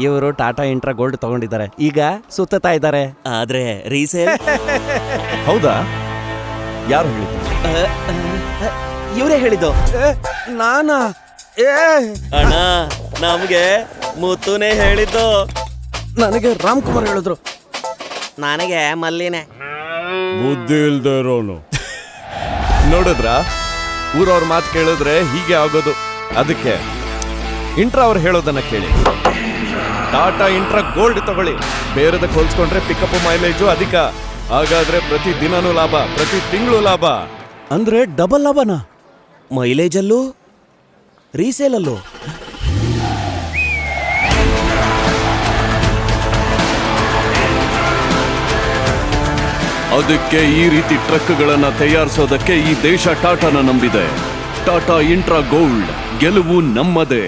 ಇವರು Tata intra gold ತಗೊಂಡಿದ್ದಾರೆ, ಈಗ ಸುತ್ತಾ ಇದ್ದಾರೆ. ಆದ್ರೆ ರೀಸೇಲ್ ಹೌದಾ? ಯಾರು ಹೇಳಿದ್ದು? ಇವರೇ ಹೇಳಿದ್ದು. ನಾನಾ? ಅಣ್ಣ ನಮ್ಗೆ ಮುತ್ತುನೇ ಹೇಳಿದ್ದು. ನನಗೆ ರಾಮ್ಕುಮಾರ್ ಹೇಳಿದ್ರು. ನನಗೆ ಮಲ್ಲಿನೇ. ಬುದ್ಧಿ ಇಲ್ದೇ ಇರೋನು. ನೋಡಿದ್ರ, ಊರವ್ರ ಮಾತು ಕೇಳಿದ್ರೆ ಹೀಗೆ ಆಗೋದು. ಅದಕ್ಕೆ ಇಂಟ್ರಾ ಅವ್ರು ಹೇಳೋದನ್ನ ಕೇಳಿ. ಟಾಟಾ ಇಂಟ್ರಾ ಗೋಲ್ಡ್ ತಗೊಳ್ಳಿ. ಬೇರೆದಕ್ಕೆ ಹೋಲ್ಸ್ಕೊಂಡ್ರೆ ಪಿಕಪ್ ಮೈಲೇಜು ಅಧಿಕ. ಹಾಗಾದ್ರೆ ಪ್ರತಿ ದಿನನೂ ಲಾಭ, ಪ್ರತಿ ತಿಂಗಳು ಲಾಭ. ಅಂದ್ರೆ ಡಬಲ್ ಲಾಭನಾ? ಮೈಲೇಜಲ್ಲೂ ರೀಸೇಲಲ್ಲೂ. ಅದಕ್ಕೆ ಈ ರೀತಿ ಟ್ರಕ್ಗಳನ್ನ ತಯಾರಿಸೋದಕ್ಕೆ ಈ ದೇಶ ಟಾಟಾನ ನಂಬಿದೆ. ಟಾಟಾ ಇಂಟ್ರಾ ಗೋಲ್ಡ್, ಗೆಲುವು ನಮ್ಮದೇ.